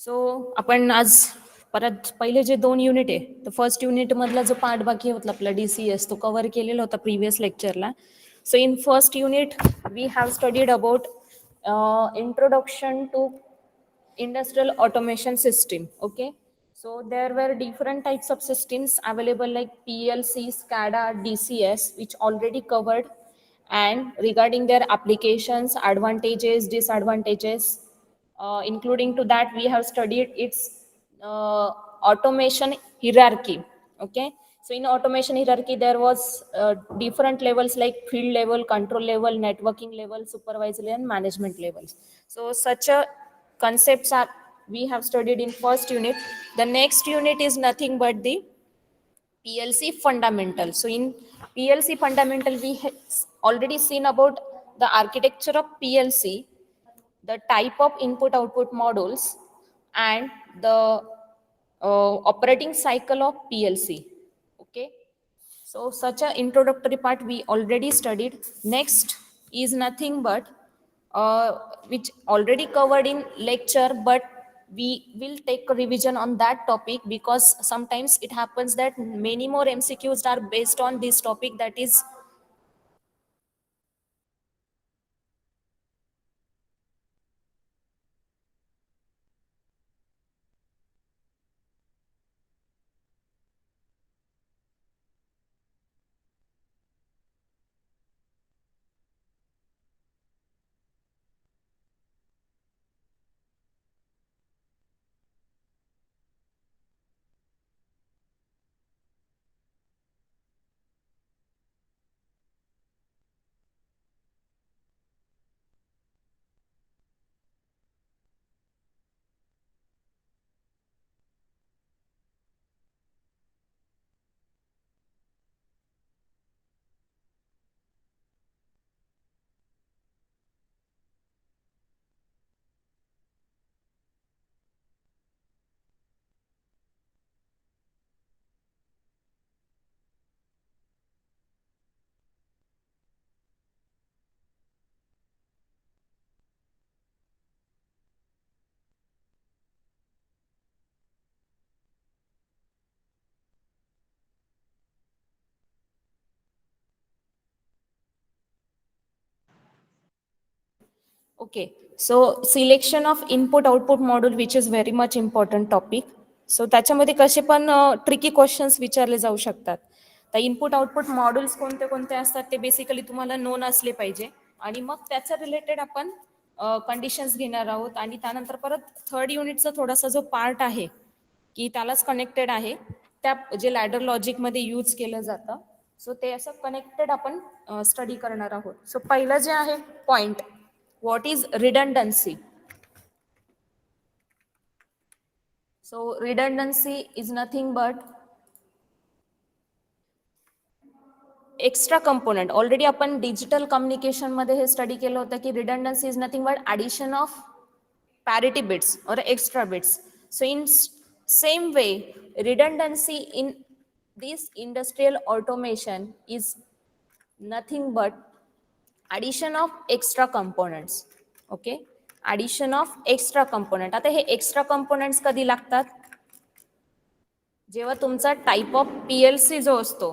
So आपण आज परत पहिले जे 2 युनिट आहे, तर फर्स्ट युनिट मधला जो पार्ट बाकी होता आपला DCS तो कव्हर केलेला होता प्रिव्हियस लेक्चरला. So in first unit we have studied about introduction to industrial automation system. Okay, so there were different types of systems available like PLC, SCADA, DCS, which already covered, and regarding their applications, advantages, disadvantages, including to that we have studied its automation hierarchy. Okay, so in automation hierarchy there was different levels like field level, control level, networking level, supervisory and management levels. So such a concepts are we have studied in first unit. The next unit is nothing but the PLC fundamental. So in PLC fundamental we have already seen about the architecture of PLC, the type of input output modules, and the operating cycle of PLC. Okay, so such a introductory part we already studied. Next is nothing but which already covered in lecture, but we will take a revision on that topic because sometimes it happens that many more MCQs are based on this topic, that is okay. So selection of input output module, which is very much important topic. So त्याच्यामध्ये कसे पण tricky questions विचारले जाऊ शकतात. तर input output modules कोणते कोणते असतात ते बेसिकली तुम्हाला नोन असले पाहिजे आणि मग त्याच्या रिलेटेड आपण कंडिशन्स घेणार आहोत आणि त्यानंतर परत थर्ड युनिटचा थोडासा जो पार्ट आहे की त्यालाच कनेक्टेड आहे, त्या जे लॅडर लॉजिकमध्ये यूज केलं जातं. सो ते असं कनेक्टेड आपण स्टडी करणार आहोत. सो पहिलं जे आहे point, what is redundancy? So redundancy is nothing but extra component. Already आपण डिजिटल कम्युनिकेशन मध्ये हे स्टडी केलं होतं की redundancy is nothing but addition of parity bits or extra bits. So in same way, redundancy in this industrial automation is nothing but addition of extra components. Okay, addition of extra component. आता हे extra components कधी लागतात? जेव्हा तुमचा type of PLC जो असतो,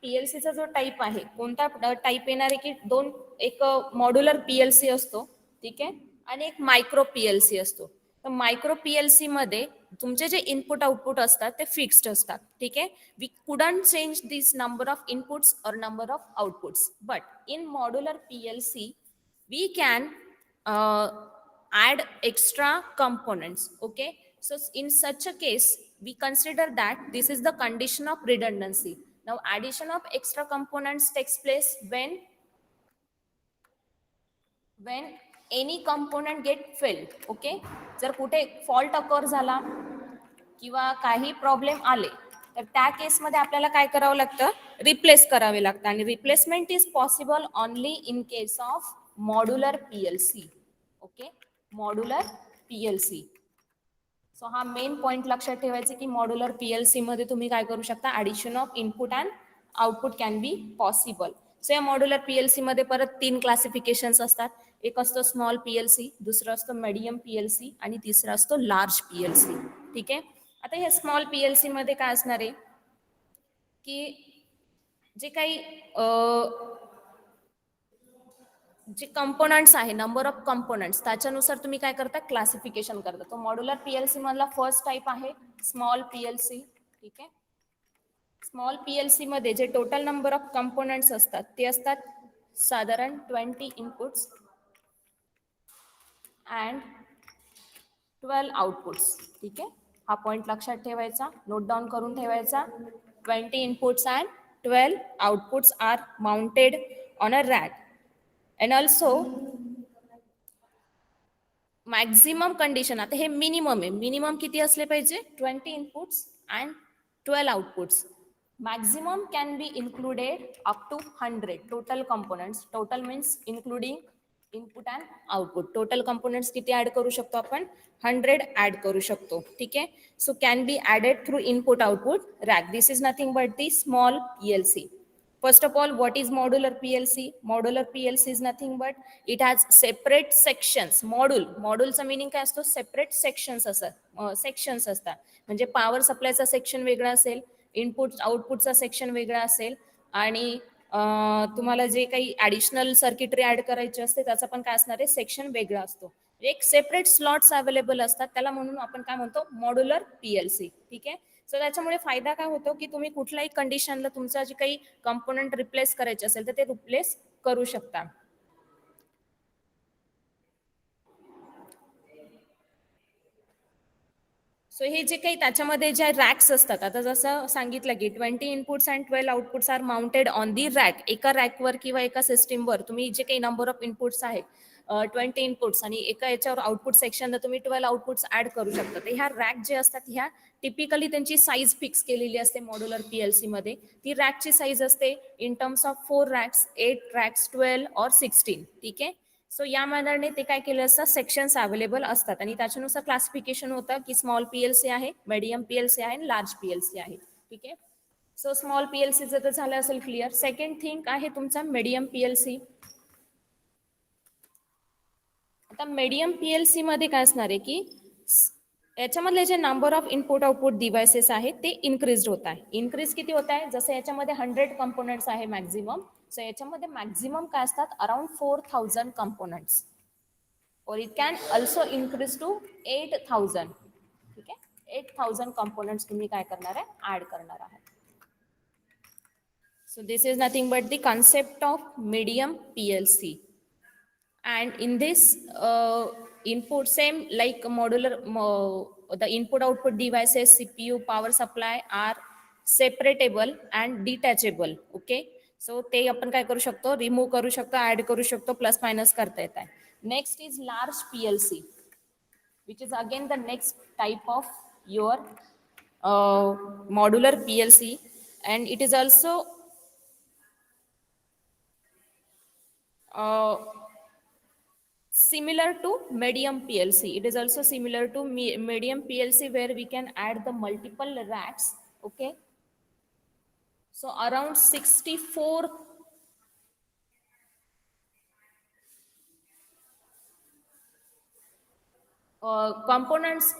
पीएलसीचा जो type आहे, कोणता टाईप येणार आहे की दोन, एक मॉड्युलर पीएलसी असतो, ठीक आहे, आणि एक मायक्रो पीएलसी असतो. तर मायक्रो पीएलसी मध्ये तुमचे जे इनपुट आउटपुट असतात ते फिक्स्ड असतात, ठीक आहे. We couldn't change this number of inputs or number of outputs, but in modular PLC we can add extra components. Okay, so in such a case we consider that this is the condition of redundancy. Now addition of extra components takes place when any component get failed. Okay, जर कुठे fault occur झाला किंवा काही problem आले तर त्या केसमध्ये आपल्याला काय करावं लागतं? रिप्लेस करावे लागतं. आणि replacement is possible only in case of modular PLC. Okay, modular PLC. So हा मेन पॉइंट लक्षात ठेवायचा की मॉड्युलर पीएलसी मध्ये तुम्ही काय करू शकता? Addition of input and output can be possible. So या मॉड्युलर पीएलसी मध्ये परत 3 क्लासिफिकेशन्स असतात. एक असतो स्मॉल पीएलसी, दुसरा असतो मीडियम पीएलसी आणि तिसरा असतो लार्ज पीएलसी. ठीक आहे. आता हे स्मॉल पीएलसी मध्ये काय असणार आहे की जे काही जे कंपोनंट्स आहे, नंबर ऑफ कंपोनंट्स, त्याच्यानुसार तुम्ही काय करता, क्लासिफिकेशन करता. तो मॉड्युलर पीएलसी मधला फर्स्ट टाइप आहे स्मॉल पीएलसी. ठीक आहे. स्मॉल पीएलसी मध्ये जे टोटल नंबर ऑफ कंपोनंट्स असतात ते असतात साधारण 20 इनपुट्स अँड 12 आउटपुट्स. ठीक आहे. हा पॉइंट लक्षात ठेवायचा, नोट डाऊन करून ठेवायचा. 20 inputs and 12 outputs are mounted on a rack. And also maximum condition, आता हे मिनिमम आहे, मिनिमम किती असले पाहिजे, 20 inputs and 12 outputs. Maximum can be included up to 100 total components. Total means including input and output. Total components किती add करू शकतो आपण, 100 ऍड करू शकतो. ठीक आहे. So can be added through input output rack. This is nothing but the small PLC. First of all, what is modular PLC? Modular PLC is nothing but it has separate sections. Moduleचा meaning काय असतो, separate sections असतात. Sections असतात म्हणजे power सप्लायचा section वेगळा असेल, input आउटपुटचा section वेगळा असेल आणि तुम्हाला जे काही ऍडिशनल सर्किटरी ऍड करायची असते त्याचा पण काय असणार आहे, सेक्शन वेगळा असतो. एक सेपरेट स्लॉट्स अवेलेबल असतात, त्याला म्हणून आपण काय म्हणतो, मॉड्युलर पीएलसी. ठीक आहे. सो त्याच्यामुळे फायदा काय होतो की तुम्ही कुठल्याही कंडिशनला तुमचा जे काही कंपोनंट रिप्लेस करायचे असेल तर ते रिप्लेस करू शकता. सो हे जे काही त्याच्यामध्ये ज्या रॅक्स असतात, आता जसं सांगितलं की 20 inputs and 12 outputs are mounted on the rack. एका रॅकवर किंवा एका सिस्टीमवर तुम्ही जे काही नंबर ऑफ इनपुट्स आहेत 20 इनपुट्स आणि एका याच्यावर आउटपुट सेक्शनला तुम्ही 12 आउटपुट्स ऍड करू शकता. तर ह्या रॅक जे असतात ह्या टिपिकली त्यांची साईज फिक्स केलेली असते मॉड्युलर पीएलसी मध्ये. ती रॅकची साईज असते in terms of 4 racks, 8 racks, 12 और 16. ठीक आहे. सो या मानाने ते काय केलं असतं, सेक्शन्स अवेलेबल असतात आणि त्याच्यानुसार क्लासिफिकेशन होतं की स्मॉल पीएलसी आहे, मीडियम पीएलसी आहे आणि लार्ज पीएलसी आहे. ठीक आहे. सो स्मॉल पीएलसी जर झालं असेल क्लिअर. सेकंड थिंग आहे तुमचा मीडियम पीएलसी. आता मीडियम पीएलसी मध्ये काय असणार आहे की याच्यामधले जे number of input output devices आहेत ते इन्क्रीज होत आहे. इन्क्रीज किती होत आहे, जसं याच्यामध्ये 100 कंपोनंट्स आहे मॅक्झिमम. सो याच्यामध्ये मॅक्झिमम काय असतात, अराउंड 4000 कंपोनंट्स और it can also increase to 8000. ठीक आहे. 8000 कंपोनंट्स तुम्ही काय करणार आहे, ऍड करणार आहात. So this is nothing but the concept of medium PLC. And in this input, same like modular, the input output devices, CPU, power supply are separatable and detachable. Okay. So ते आपण काय करू शकतो, remove करू शकतो, add करू शकतो, plus minus करता येत आहे. Next is large PLC, which is again the next type of your modular PLC, and it is also similar to medium PLC. It is also similar to medium PLC where we can add the multiple racks. Okay. So around 64 components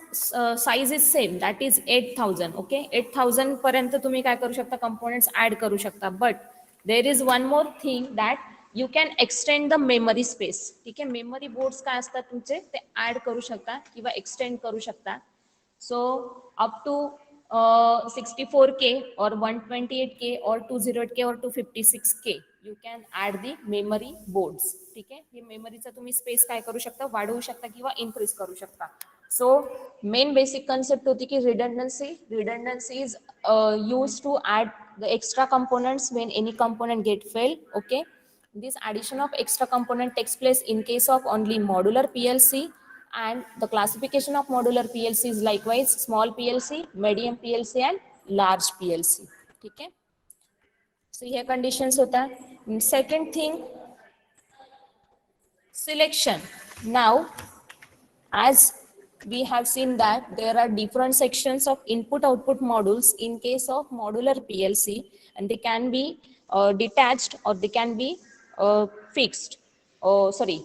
size is same, that is 8000. Okay. 8000 पर्यंत तुम्ही काय करू शकता, components add करू शकता. But there is one more thing that you can extend the memory space. ठीक आहे. Memory boards काय असतात तुमचे, ते ऍड करू शकता किंवा एक्सटेंड करू शकता. So up to 64K or 128K or 208K or 256K you can add the memory boards. ठीक आहे. हे मेमरीचा तुम्ही स्पेस काय करू शकता, वाढवू शकता किंवा इन्क्रीज करू शकता. सो मेन बेसिक कन्सेप्ट होती की redundancy is used to add the extra components when any component get failed. Okay. This addition of extra component takes place in case of only modular PLC, and the classification of modular PLC is likewise small PLC, medium PLC and large PLC. ठीक है. So here conditions होता है. Second thing, selection. Now as we have seen that there are different sections of input output modules in case of modular PLC, and they can be detached or they can be fixed, sorry,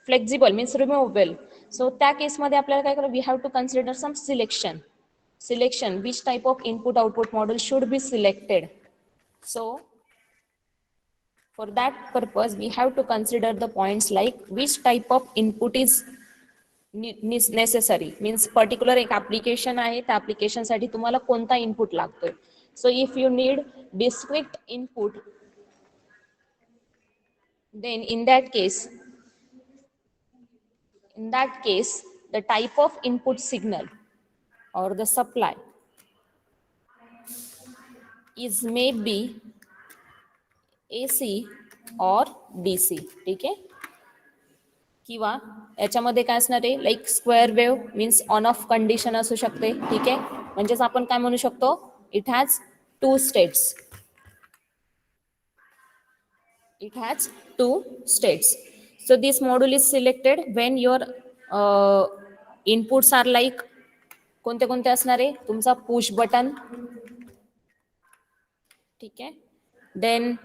flexible means removable. So त्या केसमध्ये आपल्याला काय करावं, we have to consider some selection which type of input output model should be selected. So for that purpose we have to consider the points like which type of input is necessary, means particular एक application आहे, त्या application साठी तुम्हाला कोणता input लागतोय. So if you need discrete input, then in that case the type of input signal or the supply is maybe AC or DC. ठीक आहे, किंवा याच्यामध्ये काय असणार आहे, like square wave means on off condition असू शकते. ठीक आहे, म्हणजेच आपण काय म्हणू शकतो, it has two states. So this module is selected when your inputs are like कोणते कोणते असणार आहे, तुमचा पुश बटन. ठीक आहे, then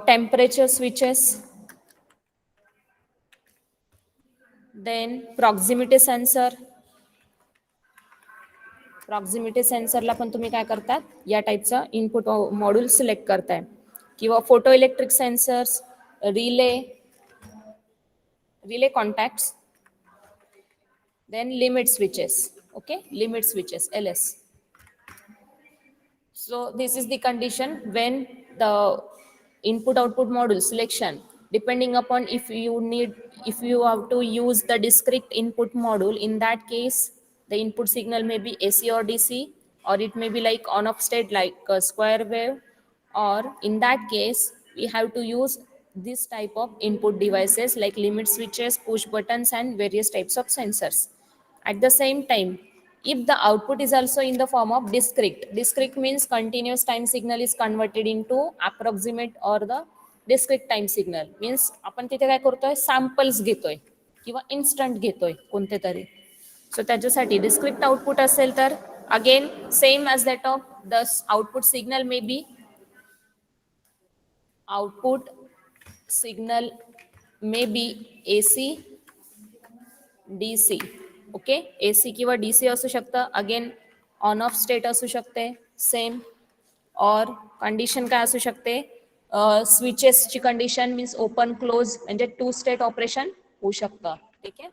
temperature switches, then proximity सेन्सरला पण तुम्ही काय करतात, या टाईपचा इनपुट मॉड्यूल सिलेक्ट करताय. किंवा photo electric sensors, relay contacts, then limit switches. Okay, limit switches LS. So this is the condition when the input output module selection, depending upon if you have to use the discrete input module, in that case the input signal may be AC or DC, or it may be like on off state like a square wave, or in that case we have to use this type of input devices like limit switches, push buttons and various types of sensors. At the same time, if the output is also in the form of discrete means continuous time signal is converted into approximate or the discrete time signal, means आपण तिथे काय करतोय, samples घेतोय किंवा instant घेतोय कोणते तरी. So त्याच्यासाठी डिस्क्रिट आउटपुट असेल तर again same as that of the output signal may be AC DC. Okay, AC किंवा DC असू शकतं. अगेन ऑन ऑफ स्टेट असू शकते सेम, और कंडिशन काय असू शकते, स्विचेसची कंडिशन मीन्स ओपन क्लोज, म्हणजे टू स्टेट ऑपरेशन होऊ शकतं. ठीक आहे,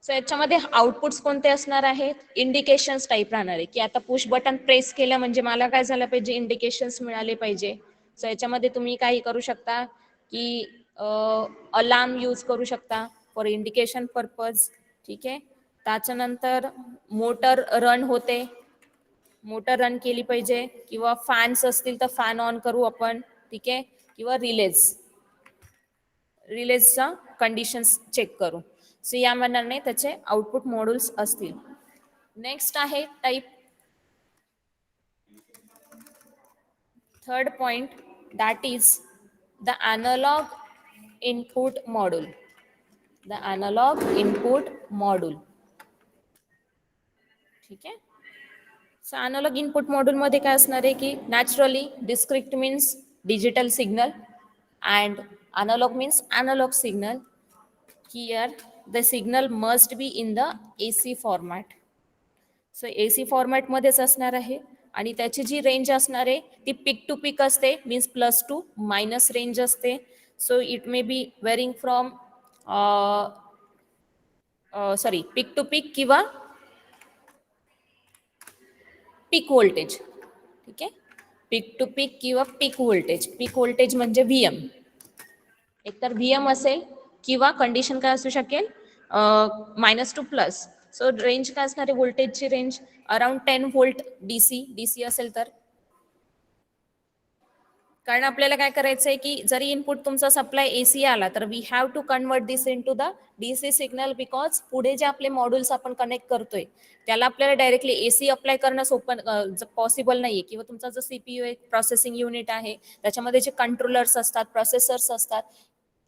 सो याच्यामध्ये आउटपुट्स कोणते असणार आहेत, इंडिकेशन्स टाईप राहणार आहे, की आता पुश बटन प्रेस केलं म्हणजे मला काय झालं पाहिजे, इंडिकेशन्स मिळाले पाहिजे. सो याच्यामध्ये तुम्ही काही करू शकता की अलार्म यूज करू शकता फॉर इंडिकेशन पर्पज. ठीक आहे, त्याच्यानंतर मोटर रन केली पाहिजे, किंवा फॅन्स असतील तर फॅन ऑन करू आपण. ठीक आहे, किंवा रिलेजचा कंडिशन्स चेक करू. सो या मनाने त्याचे आउटपुट मॉड्यूल्स असतील. नेक्स्ट आहे type third point, that is the analog input module. ठीक आहे, सो अॅनालॉग इनपुट मॉड्यूल मध्ये काय असणार आहे की naturally discrete means digital signal and analog means analog signal. Here the signal must be in the AC format. So AC format मध्येच असणार आहे, आणि त्याची जी रेंज असणार आहे ती पिक टू पिक असते, means plus to minus range असते. So it may be varying from peak to peak किंवा पीक व्होल्टेज. ठीक आहे, पीक टू पीक किंवा पीक व्होल्टेज म्हणजे VM, एकतर VM असेल किंवा कंडिशन काय असू शकेल, minus two plus. So range काय असणार आहे, व्होल्टेजची रेंज अराउंड 10 व्होल्ट DC असेल तर. कारण आपल्याला काय करायचं आहे की जरी इनपुट तुमचा सप्लाय AC आला तर we have to convert this in to the DC signal, because पुढे जे आपले मॉड्यूल्स आपण कनेक्ट करतोय त्याला आपल्याला डायरेक्टली AC अप्लाय करणं पॉसिबल नाहीये. किंवा तुमचा जो CPU एक प्रोसेसिंग युनिट आहे त्याच्यामध्ये जे कंट्रोलर्स असतात, प्रोसेसर्स असतात,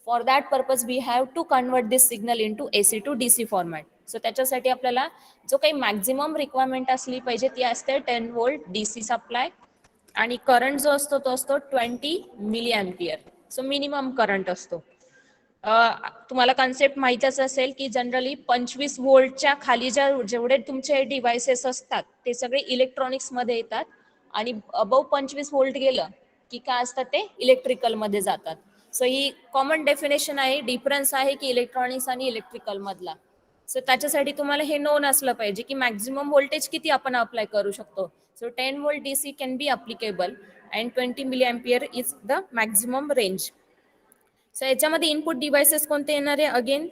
for that purpose we have to convert this signal in to AC to DC format. So त्याच्यासाठी आपल्याला जो काही मॅक्झिमम रिक्वायरमेंट असली पाहिजे ती असते 10 व्होल्ट DC सप्लाय आणि करंट जो असतो तो असतो 20 milli ampere. So minimum current असतो. तुम्हाला कन्सेप्ट माहितच असेल की जनरली 25 वोल्टच्या खाली जेवढे तुमचे डिव्हायसेस असतात ते सगळे इलेक्ट्रॉनिक्स मध्ये येतात आणि अबव 25 वोल्ट गेलं की काय असतात ते इलेक्ट्रिकल मध्ये जातात. सो ही कॉमन डेफिनेशन आहे, डिफरन्स आहे की इलेक्ट्रॉनिक्स आणि इलेक्ट्रिकल मधला. सो त्याच्यासाठी तुम्हाला हे नोन असलं पाहिजे की मॅक्झिमम व्होल्टेज किती आपण अप्लाय करू शकतो. So 10 volt DC can be applicable and 20 milli ampere is the maximum range. So याच्यामध्ये इनपुट डिव्हाइसेस कोणते येणार आहे? अगेन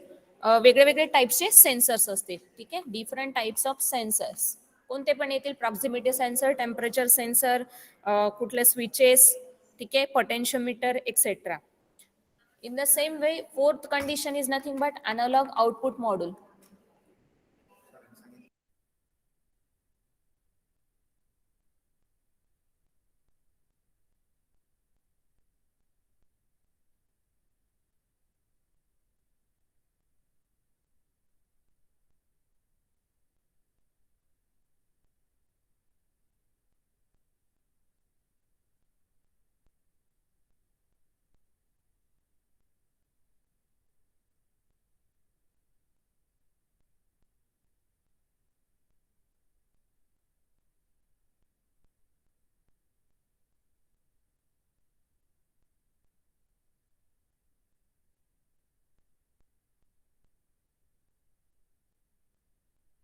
वेगळे वेगळे टाईप्सचे सेन्सर्स असतील. ठीक आहे, डिफरंट टाइप्स ऑफ सेन्सर्स कोणते पण येतील. प्रॉक्सिमिटी सेन्सर, टेम्परेचर सेन्सर, कुठले स्विचेस, ठीक आहे, potentiometer etcetera. In the same way fourth condition is nothing but analog output module.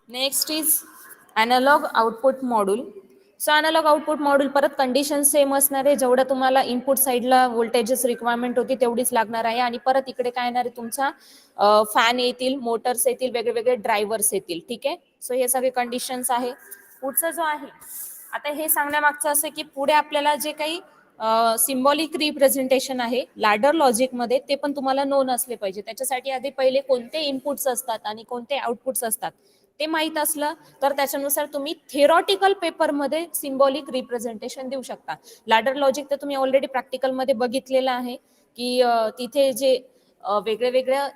Next is analog output module. So analog output module परत condition same असणार आहे. जेवढं तुम्हाला इनपुट साईडला voltages requirement होती तेवढीच लागणार आहे. आणि परत इकडे काय येणार आहे, तुमचा फॅन येतील, मोटर्स येतील, वेगळे वेगळे ड्रायव्हर्स येतील. ठीक आहे, सो हे सगळे कंडिशन्स आहे. पुढचं जो आहे आता हे सांगण्यामागचं असं की पुढे आपल्याला जे काही सिम्बॉलिक रिप्रेझेंटेशन आहे लॅडर लॉजिक मध्ये ते पण तुम्हाला नोन असले पाहिजे. त्याच्यासाठी आधी पहिले कोणते इनपुट्स असतात आणि कोणते आउटपुट्स असतात ते माहीत असलं तर त्याच्यानुसार तुम्ही थेरॉटिकल पेपरमध्ये सिम्बॉलिक रिप्रेझेंटेशन देऊ शकता. लॅडर लॉजिक तर तुम्ही ऑलरेडी प्रॅक्टिकलमध्ये बघितलेलं आहे की तिथे जे वेगळे वेगळ्या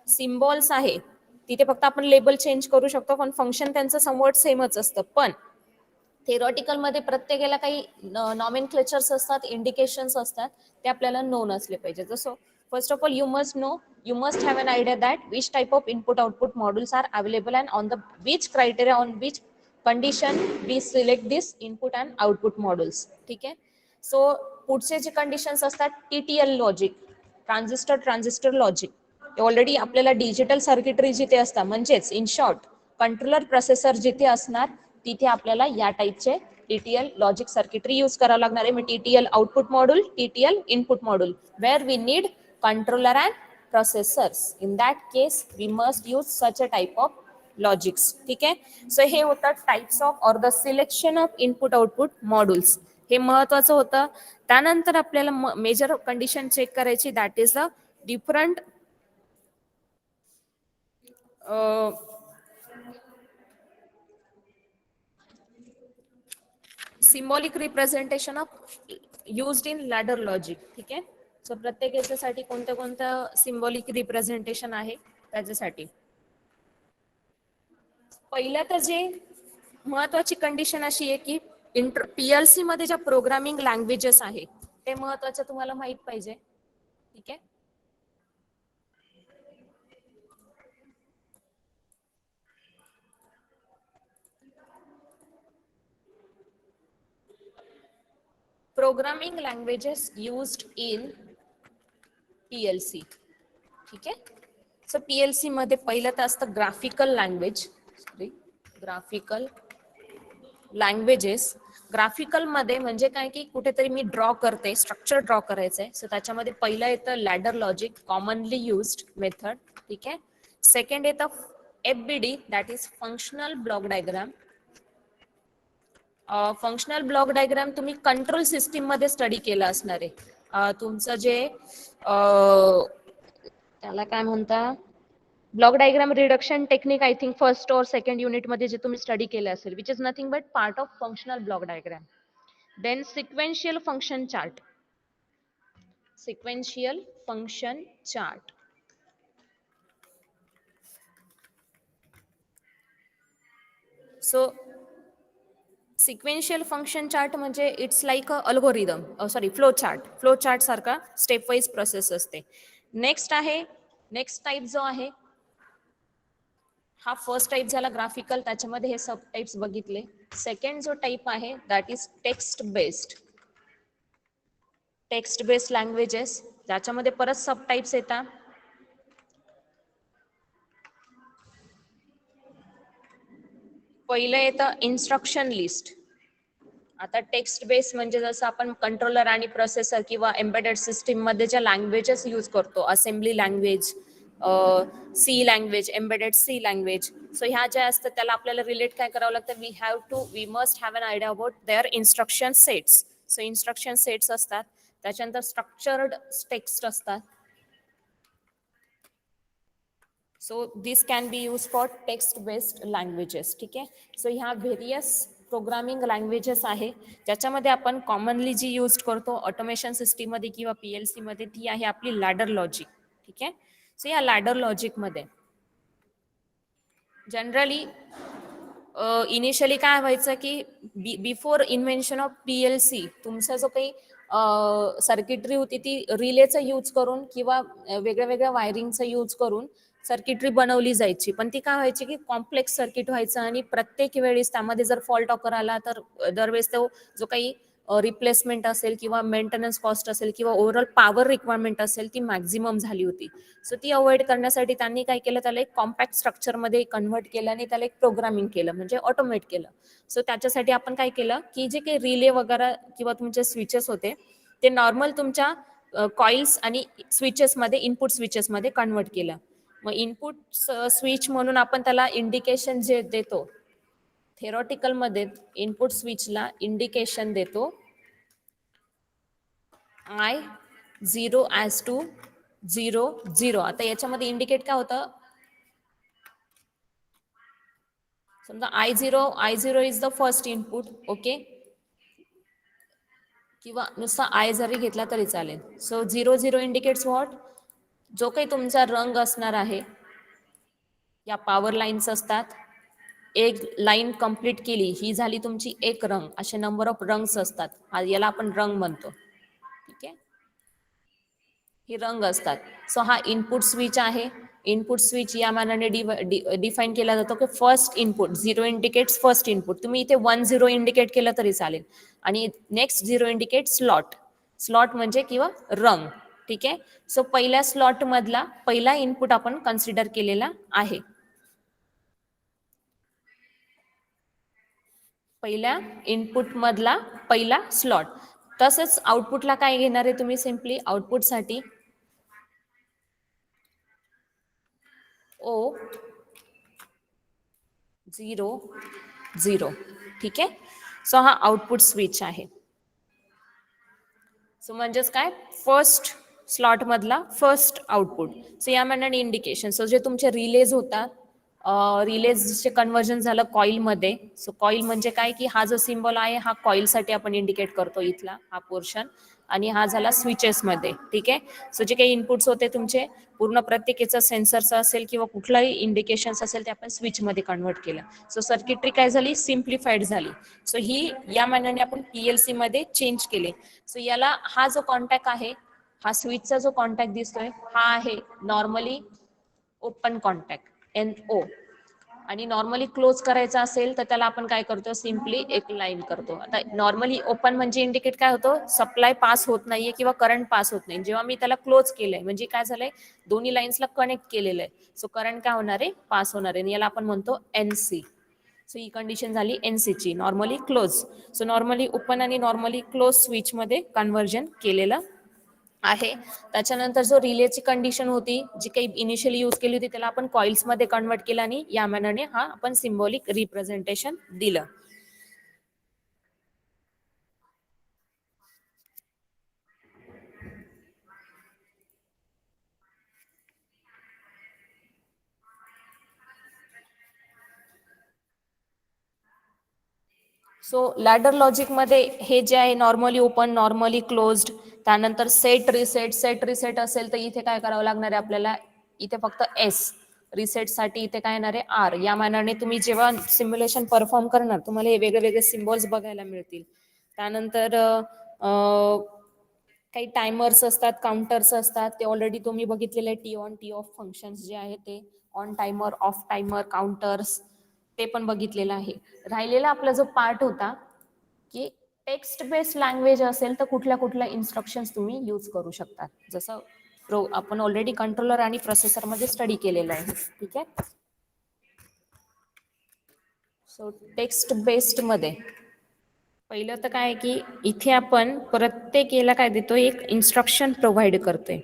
सिम्बॉल्स आहे तिथे फक्त आपण लेबल चेंज करू शकतो, पण फंक्शन त्यांचं समवट सेमच असतं. पण थेरॉटिकल मध्ये प्रत्येकाला काही नॉमेनक्लेचर्स असतात, इंडिकेशन्स असतात, ते आपल्याला नोन असले पाहिजे. जसं first of all you must have an idea that which type of input output modules are available and on the which criteria on which condition we select this input and output modules. ठीक आहे, so पुढचे जे conditions असतात TTL logic, transistor logic, already आपल्याला digital circuitry जिथे असतात म्हणजेच in short controller processor जिथे असणार तिथे आपल्याला या टाईपचे TTL लॉजिक सर्किटरी यूज करावं लागणार आहे. मग TTL output module, TTL input module, where we need controller and processors. In that case we must use such a type of logics. ठीक आहे, सो हे होतं टाइप्स ऑफ और the selection of input output modules. हे महत्वाचं होतं. त्यानंतर आपल्याला मेजर कंडिशन चेक करायची, that is the different symbolic representation of used in ladder logic. ठीक आहे, सो प्रत्येक याच्यासाठी कोणत्या कोणत्या सिम्बॉलिक रिप्रेझेंटेशन आहे त्याच्यासाठी. पहिलं तर जे महत्वाची कंडिशन अशी आहे की PLC मध्ये ज्या प्रोग्रामिंग लँग्वेजेस आहे ते महत्वाचं तुम्हाला माहित पाहिजे. ठीक आहे, programming languages used in PLC. ठीक आहे, सो PLC मध्ये पहिलं तर असतं graphical language, graphical languages. Graphical मध्ये म्हणजे काय की कुठेतरी मी ड्रॉ करते, स्ट्रक्चर ड्रॉ करायचंय, सो त्याच्यामध्ये पहिलं येतं ladder logic, commonly used method. ठीक आहे, सेकंड येतं FBD, that is functional block diagram. Functional block diagram तुम्ही कंट्रोल सिस्टीम मध्ये स्टडी केलं असणार आहे. तुमचं जे त्याला काय म्हणता, block diagram reduction technique, I think first or second unit मध्ये जे तुम्ही स्टडी केलं असेल, which is nothing but part of functional block diagram. Then sequential function chart, sequential function chart. So sequential function chart म्हणजे it's like a algorithm, sorry flow chart सारखा step wise process असते. Next आहे, next type जो आहे हा first type झाला graphical, त्याच्यामध्ये हे सब टाईप्स बघितले. सेकंड जो टाईप आहे that is text based languages, त्याच्यामध्ये परत सब टाईप्स येतात. पहिलं येतं इन्स्ट्रक्शन लिस्ट. आता टेक्स्ट बेस म्हणजे जसं आपण कंट्रोलर आणि प्रोसेसर किंवा एम्बेडेड सिस्टीम मध्ये ज्या लँग्वेजेस यूज करतो, assembly language, C language, embedded C language, so ह्या ज्या असतात त्याला आपल्याला रिलेट काय करावं लागतं, we must have an idea about their instruction sets. So instruction sets असतात, त्याच्यानंतर स्ट्रक्चर्ड टेक्स्ट असतात. So this can be use for text based languages. ठीक आहे. सो ह्या व्हेरियस प्रोग्रामिंग लँग्वेजेस आहे ज्याच्यामध्ये आपण कॉमनली जी यूज करतो ऑटोमेशन सिस्टीममध्ये किंवा PLC मध्ये, ती आहे आपली लॅडर लॉजिक. ठीक आहे. सो या लॅडर लॉजिकमध्ये जनरली इनिशियली काय व्हायचं की बिफोर इन्व्हेन्शन ऑफ PLC तुमचा जो काही सर्किटरी होती ती रिलेचा यूज करून किंवा वेगळ्या वेगळ्या वायरिंगचा यूज करून सर्किटरी बनवली जायची, पण ती काय व्हायची की कॉम्प्लेक्स सर्किट व्हायचं आणि प्रत्येक वेळेस त्यामध्ये जर फॉल्ट ऑकर आला तर दरवेळेस तो जो काही रिप्लेसमेंट असेल किंवा मेंटेनन्स कॉस्ट असेल किंवा ओव्हरऑल पॉवर रिक्वायरमेंट असेल ती मॅक्झिमम झाली होती. सो ती अवॉइड करण्यासाठी त्यांनी काय केलं, त्याला एक कॉम्पॅक्ट स्ट्रक्चरमध्ये कन्व्हर्ट केलं आणि त्याला एक प्रोग्रामिंग केलं, म्हणजे ऑटोमेट केलं. सो त्याच्यासाठी आपण काय केलं की जे काही रिले वगैरे किंवा तुमचे स्विचेस होते ते नॉर्मल तुमच्या कॉइल्स आणि स्विचेसमध्ये, इनपुट स्विचेसमध्ये कन्व्हर्ट केलं. मग इनपुट स्विच म्हणून आपण त्याला इंडिकेशन जे देतो, थेरॉटिकल मध्ये इनपुट स्विचला इंडिकेशन देतो I0 as to 0 0. आता याच्यामध्ये इंडिकेट काय होतं, समजा I0 is the first input, okay, किंवा नुसता आय जरी घेतला तरी चालेल. सो 0 0 इंडिकेट्स व्हॉट, जो काही तुमचा रंग असणार आहे, या पॉवर लाईन्स असतात, एक लाईन कंप्लीट केली ही झाली तुमची एक रंग, असे नंबर ऑफ रंग्स असतात, याला आपण रंग म्हणतो. ठीक आहे, ही रंग असतात. सो हा इनपुट स्विच आहे. इनपुट स्विच या मानाने डिफाईन केला जातो की first input 0 indicates first input, तुम्ही इथे 1 0 इंडिकेट केलं तरी चालेल, आणि नेक्स्ट 0 इंडिकेट स्लॉट म्हणजे किंवा रंग. ठीक आहे. सो पहिल्या स्लॉट मधला पहिला इनपुट आपण कन्सिडर केलेला आहे, पहिल्या इनपुट मधला पहिला स्लॉट. तसंच आउटपुटला काय घेणार आहे तुम्ही, सिम्पली आउटपुटसाठी O 0 0. ठीक आहे. सो हा आउटपुट स्विच आहे. सो म्हणजेच काय, फर्स्ट स्लॉट मधला फर्स्ट आउटपुट. सो या मानाने इंडिकेशन, सो जे तुमचे रिलेज होतात, रिलेजचे कन्वर्जन झालं कॉइलमध्ये. सो कॉइल म्हणजे काय की हा जो सिम्बॉल आहे हा कॉइलसाठी आपण इंडिकेट करतो, इथला हा पोर्शन, आणि हा झाला स्विचेसमध्ये. ठीक आहे. सो जे काही इनपुट्स होते तुमचे पूर्ण प्रत्येकीचं सेन्सरचं असेल किंवा कुठलाही इंडिकेशन्स असेल ते आपण स्विचमध्ये कन्वर्ट केलं. सो सर्किटरी काय झाली, सिम्प्लिफाईड झाली. सो ही या मानाने आपण PLC मध्ये चेंज केले. सो याला हा जो कॉन्टॅक्ट आहे, हा स्विचचा जो कॉन्टॅक्ट दिसतोय हा आहे नॉर्मली ओपन कॉन्टॅक्ट NO, आणि नॉर्मली क्लोज करायचा असेल तर त्याला आपण काय करतो, सिम्पली एक लाईन करतो. आता नॉर्मली ओपन म्हणजे इंडिकेट काय होतो, सप्लाय पास होत नाहीये किंवा करंट पास होत नाही. जेव्हा मी त्याला क्लोज केलंय म्हणजे काय झालंय, दोन्ही लाईन्सला कनेक्ट केलेलं आहे, सो करंट काय होणार आहे, पास होणार आहे, याला आपण म्हणतो NC. सो ही कंडिशन झाली NC ची, normally close. So normally open आणि नॉर्मली क्लोज स्विच मध्ये कन्वर्जन केलेलं आहे. त्याच्यानंतर जो रिलेची कंडिशन होती, जी काही इनिशियली यूज केली होती, त्याला आपण कॉइल्स मध्ये कन्वर्ट केलं आणि या मानाने हा आपण सिम्बॉलिक रिप्रेझेंटेशन दिलं. सो लॅडर लॉजिक मध्ये हे जे आहे नॉर्मली ओपन, नॉर्मली क्लोज्ड, त्यानंतर सेट रिसेट असेल तर इथे काय करावं लागणार आहे आपल्याला, इथे फक्त S रिसेटसाठी इथे काय येणार आहे आर. या मानाने तुम्ही जेव्हा सिम्युलेशन परफॉर्म करणार तुम्हाला हे वेगळे वेगळे सिम्बॉल्स बघायला मिळतील. त्यानंतर काही टायमर्स असतात, काउंटर्स असतात, ते ऑलरेडी तुम्ही बघितलेले T on T of functions जे आहे ते on timer, of timer, counters ते पण बघितलेलं आहे. राहिलेला आपला जो पार्ट होता की टेक्स्ट बेस्ड लँग्वेज असेल तर कुठल्या कुठल्या इन्स्ट्रक्शन्स तुम्ही यूज करू शकता. जसं आपण ऑलरेडी कंट्रोलर आणि प्रोसेसरमध्ये स्टडी केलेलं आहे. ठीक आहे. सो टेक्स्ट बेस्ड मध्ये पहिलं तर काय की इथे आपण प्रत्येक याला काय देतो, एक इन्स्ट्रक्शन प्रोव्हाइड करतोय.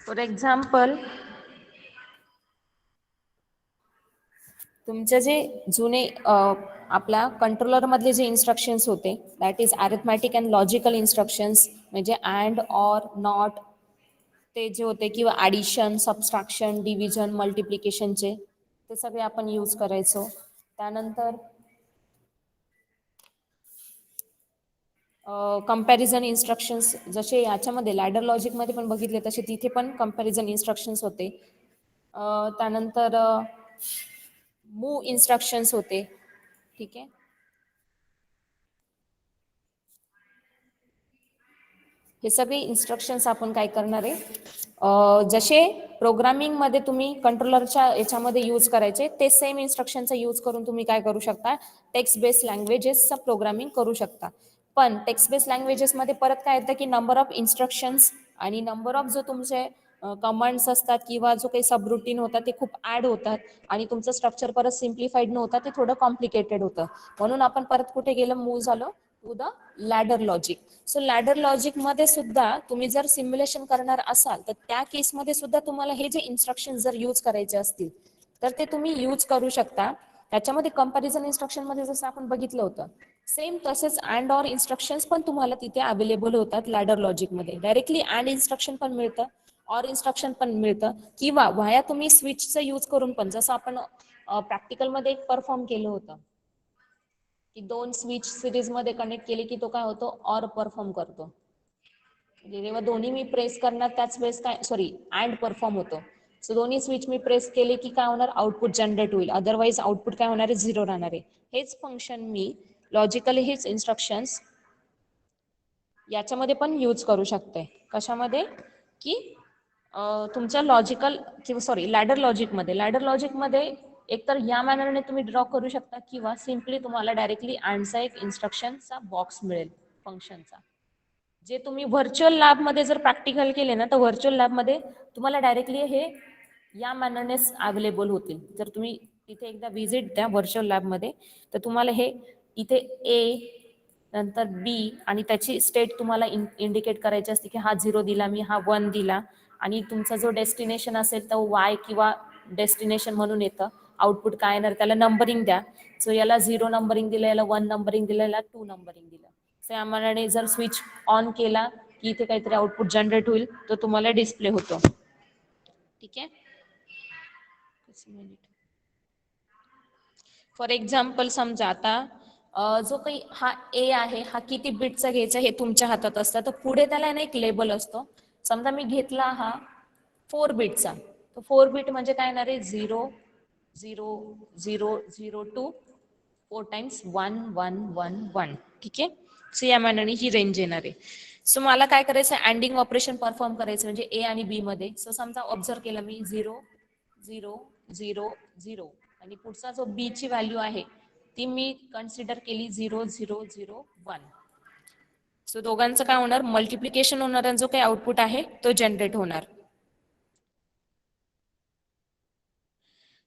फॉर एक्झाम्पल तुमचे जे जुने आपल्या कंट्रोलर मधले जे इन्स्ट्रक्शन्स होते that is arithmetic and logical instructions, म्हणजे अँड, ऑर, नॉट ते जे होते, किंवा ॲडिशन, सबस्ट्रॅक्शन, डिव्हिजन, मल्टिप्लिकेशनचे ते सगळे आपण यूज करायचो. त्यानंतर कंपॅरिझन इन्स्ट्रक्शन्स जसे याच्यामध्ये लॅडर लॉजिकमध्ये पण बघितले तसे तिथे पण कंपॅरिझन इन्स्ट्रक्शन्स होते. त्यानंतर मूव्ह इन्स्ट्रक्शन्स होते. ठीक आहे. हे सगळे इन्स्ट्रक्शन्स आपण काय करणार आहे, जसे प्रोग्रामिंगमध्ये तुम्ही कंट्रोलरच्या याच्यामध्ये यूज करायचे ते सेम इन्स्ट्रक्शनचा यूज करून तुम्ही काय करू शकता, टेक्स्ट बेस्ड लँग्वेजेसचं प्रोग्रामिंग करू शकता. पण टेक्स्ट बेस्ड लँग्वेजेसमध्ये परत काय येतं की नंबर ऑफ इन्स्ट्रक्शन्स आणि नंबर ऑफ जो तुमचे कमांड्स असतात किंवा जो काही सबरुटीन होता ते खूप ऍड होतात आणि तुमचं स्ट्रक्चर परत सिम्प्लिफाईड नव्हतं, ते थोडं कॉम्प्लिकेटेड होतं. म्हणून आपण परत कुठे गेलं, मूव्ह झालो to the ladder logic. So ladder logic मध्ये सुद्धा तुम्ही जर सिम्युलेशन करणार असाल तर त्या केसमध्ये सुद्धा तुम्हाला हे जे इन्स्ट्रक्शन जर यूज करायचे असतील तर ते तुम्ही यूज करू शकता. त्याच्यामध्ये कंपॅरिझन इन्स्ट्रक्शन मध्ये जसं आपण बघितलं होतं सेम तसेच अँड ऑर इन्स्ट्रक्शन्स पण तुम्हाला तिथे अवेलेबल होतात लॅडर लॉजिक मध्ये. डायरेक्टली अँड इन्स्ट्रक्शन पण मिळतं, ऑर इन्स्ट्रक्शन पण मिळतं, किंवा व्हाया तुम्ही स्विचचं यूज करून पण, जसं आपण प्रॅक्टिकल मध्ये एक परफॉर्म केलं होतं की दोन स्विच सिरीज मध्ये कनेक्ट केले की तो काय होतो, ऑर परफॉर्म करतो. जेव्हा दोन्ही मी प्रेस करणार त्याच वेळेस काय, सॉरी, अँड परफॉर्म होतो. सो दोन्ही स्विच मी प्रेस केले की काय होणार, आउटपुट जनरेट होईल, अदरवाईज आउटपुट काय होणार आहे, झिरो राहणार आहे. हेच फंक्शन मी लॉजिकली हेच इन्स्ट्रक्शन्स याच्यामध्ये पण यूज करू शकते. कशामध्ये की तुमच्या लॉजिकल किंवा सॉरी लॅडर लॉजिकमध्ये. लॅडर लॉजिकमध्ये एकतर या मॅनरने तुम्ही ड्रॉ करू शकता किंवा सिम्पली तुम्हाला डायरेक्टली अँडचा एक इन्स्ट्रक्शनचा बॉक्स मिळेल फंक्शनचा. जे तुम्ही व्हर्च्युअल लॅबमध्ये जर प्रॅक्टिकल केले ना तर व्हर्च्युअल लॅबमध्ये तुम्हाला डायरेक्टली हे या मॅनरनेच अवेलेबल होतील. जर तुम्ही तिथे एकदा व्हिजिट द्या व्हर्च्युअल लॅबमध्ये तर तुम्हाला हे इथे ए नंतर बी आणि त्याची स्टेट तुम्हाला इंडिकेट करायची असते की हा 0 दिला मी, हा 1 दिला, आणि तुमचा जो डेस्टिनेशन असेल तो वाय किंवा डेस्टिनेशन म्हणून येतं. आउटपुट काय येणार त्याला नंबरिंग द्या. सो याला 0 नंबरिंग दिलं, याला 1 नंबरिंग दिलं, याला 2 नंबरिंग दिलं. सो या मनाने जर स्विच ऑन केला की इथे काहीतरी आउटपुट जनरेट होईल तो तुम्हाला डिस्प्ले होतो. ठीक आहे. फॉर एक्झाम्पल समजा आता जो काही हा ए आहे हा किती बिटचा घ्यायचा हे तुमच्या हातात असतं. तर पुढे त्याला ना एक लेबल असतो. समजा मी घेतला हा 4 बिटचा, तर 4 बिट म्हणजे काय येणार आहे, 0 0 0 0 2 4 टाइम्स 1 1 1 1. ठीक आहे. सो या मानाने ही रेंज येणार आहे. सो मला काय करायचं, अँडिंग ऑपरेशन परफॉर्म करायचं म्हणजे ए आणि बी मध्ये. सो समजा ऑब्झर्व केलं मी 0 0 0 0 आणि पुढचा जो बी ची व्हॅल्यू आहे ती मी कन्सिडर केली 0 0 0 1. सो दोघांचं काय होणार, मल्टिप्लिकेशन होणार आणि जो काही आउटपुट आहे तो जनरेट होणार.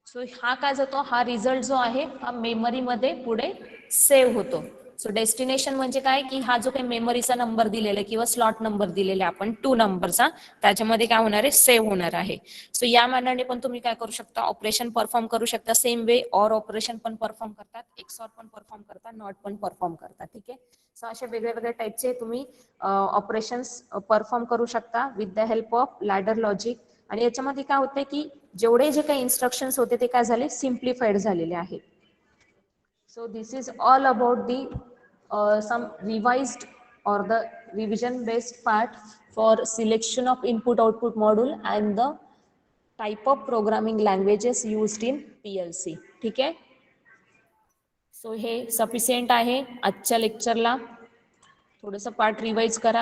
सो हा काय जातो, हा रिझल्ट जो आहे हा मेमरीमध्ये पुढे सेव्ह होतो. सो डेस्टिनेशन म्हणजे काय की हा जो काही मेमरीचा नंबर दिलेला किंवा स्लॉट नंबर दिलेला आपण 2 नंबरचा त्याच्यामध्ये काय होणार आहे, सेव्ह होणार आहे. सो या मानाने पण तुम्ही काय करू शकता, ऑपरेशन परफॉर्म करू शकता. सेम वे ऑर ऑपरेशन पण परफॉर्म करतात, एक्सऑर पण परफॉर्म करतात, नॉट पण परफॉर्म करतात. ठीक आहे. सो असे वेगवेगळ्या टाईपचे तुम्ही ऑपरेशन्स परफॉर्म करू शकता with the help of ladder logic. आणि याच्यामध्ये काय होते की जेवढे जे काही इन्स्ट्रक्शन्स होते ते काय झाले, सिम्प्लिफाईड झालेले आहेत. So this is all about the some revised or the revision based part for selection of input output module and the type of programming languages used in PLC. ठीक आहे. सो हे sufficient आहे आजच्या लेक्चरला. थोडंसं part revise करा.